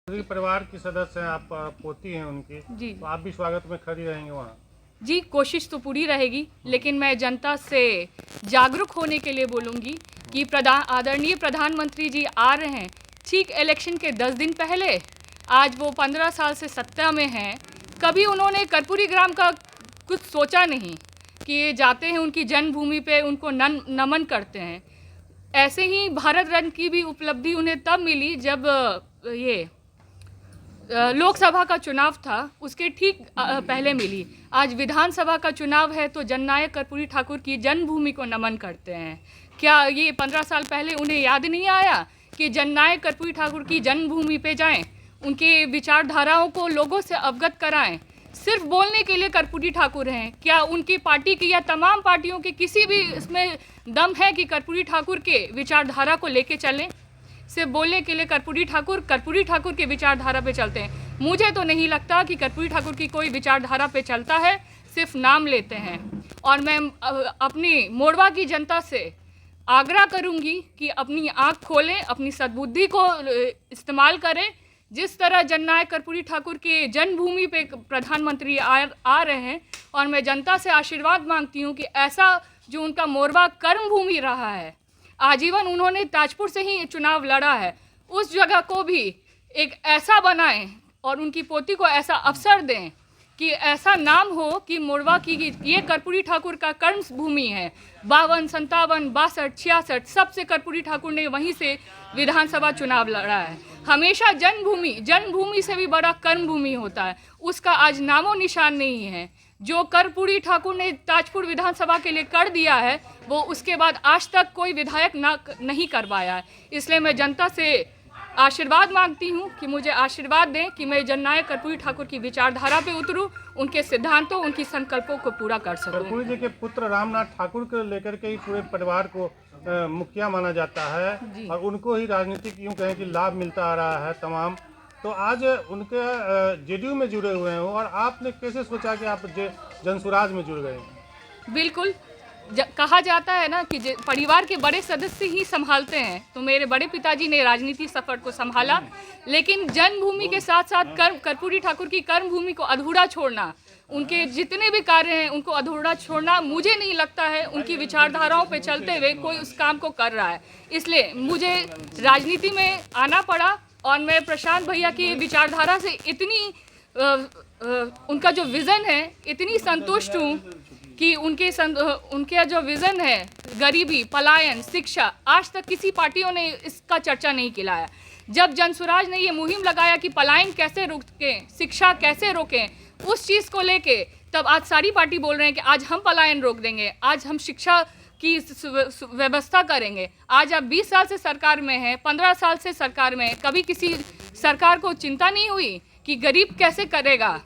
परिवार की सदस्य हैं आप, पोती हैं उनकी जी तो आप भी स्वागत में खड़ी रहेंगे वहाँ? जी, कोशिश तो पूरी रहेगी, लेकिन मैं जनता से जागरूक होने के लिए बोलूँगी कि आदरणीय प्रधानमंत्री जी आ रहे हैं ठीक इलेक्शन के 10 दिन पहले। आज वो 15 साल से सत्ता में हैं, कभी उन्होंने कर्पूरी ग्राम का कुछ सोचा नहीं कि ये जाते हैं उनकी जन्मभूमि पे, उनको नमन करते हैं। ऐसे ही भारत रत्न की भी उपलब्धि उन्हें तब मिली जब ये लोकसभा का चुनाव था, उसके ठीक पहले मिली। आज विधानसभा का चुनाव है तो जननायक कर्पूरी ठाकुर की जन्मभूमि को नमन करते हैं। क्या ये 15 साल पहले उन्हें याद नहीं आया कि जननायक कर्पूरी ठाकुर की जन्मभूमि पे जाएं, उनके विचारधाराओं को लोगों से अवगत कराएं? सिर्फ बोलने के लिए कर्पूरी ठाकुर हैं, क्या उनकी पार्टी की या तमाम पार्टियों के किसी भी इसमें दम है कि कर्पूरी ठाकुर के विचारधारा को लेके चलें? सिर्फ बोलने के लिए कर्पूरी ठाकुर के विचारधारा पे चलते हैं। मुझे तो नहीं लगता कि कर्पूरी ठाकुर की कोई विचारधारा पे चलता है, सिर्फ नाम लेते हैं। और मैं अपनी मोड़वा की जनता से आग्रह करूंगी कि अपनी आंख खोलें, अपनी सद्बुद्धि को इस्तेमाल करें। जिस तरह जननायक कर्पूरी ठाकुर के जन्मभूमि पे प्रधानमंत्री आ रहे हैं, और मैं जनता से आशीर्वाद मांगती हूँ कि ऐसा जो उनका मोरवा कर्म भूमि रहा है, आजीवन उन्होंने ताजपुर से ही चुनाव लड़ा है, उस जगह को भी एक ऐसा बनाएं और उनकी पोती को ऐसा अवसर दें कि ऐसा नाम हो कि मोरवा की ये कर्पूरी ठाकुर का कर्म भूमि है। 52, 57, 62, 66 सबसे कर्पूरी ठाकुर ने वहीं से विधानसभा चुनाव लड़ा है। हमेशा जन्मभूमि से भी बड़ा कर्म भूमि होता है, उसका आज नामो निशान नहीं है। जो कर्पूरी ठाकुर ने ताजपुर विधानसभा के लिए कर दिया है, वो उसके बाद आज तक कोई विधायक नहीं करवाया है। इसलिए मैं जनता से आशीर्वाद मांगती हूँ कि मुझे आशीर्वाद दें कि मैं जननायक कर्पूरी ठाकुर की विचारधारा पे उतरूं, उनके सिद्धांतों, उनकी संकल्पों को पूरा कर सकूं। कर्पूरी जी के पुत्र रामनाथ ठाकुर को लेकर के ही पूरे परिवार को मुखिया माना जाता है और उनको ही राजनीतिक यूँ कहें कि लाभ मिलता आ रहा है तमाम। तो आज उनके जेडीयू में जुड़े हुए हैं और आपने कैसे सोचा कि आप जनसुराज में जुड़ गए? बिल्कुल, कहा जाता है ना कि परिवार के बड़े सदस्य ही संभालते हैं, तो मेरे बड़े पिताजी ने राजनीति सफर को संभाला, लेकिन जन्मभूमि के साथ साथ कर्पूरी ठाकुर की कर्म भूमि को अधूरा छोड़ना, उनके जितने भी कार्य हैं उनको अधूरा छोड़ना, मुझे नहीं लगता है उनकी विचारधाराओं पे चलते हुए कोई उस काम को कर रहा है। इसलिए मुझे राजनीति में आना पड़ा और मैं प्रशांत भैया की विचारधारा से इतनी उनका जो विज़न है इतनी संतुष्ट हूँ कि उनके जो विज़न है, गरीबी, पलायन, शिक्षा, आज तक किसी पार्टियों ने इसका चर्चा नहीं किया। जब जनसुराज ने ये मुहिम लगाया कि पलायन कैसे रोकें, शिक्षा कैसे रोकें, उस चीज़ को लेके तब आज सारी पार्टी बोल रहे हैं कि आज हम पलायन रोक देंगे, आज हम शिक्षा की व्यवस्था करेंगे। आज आप 20 साल से सरकार में हैं, 15 साल से सरकार में, कभी किसी सरकार को चिंता नहीं हुई कि गरीब कैसे करेगा,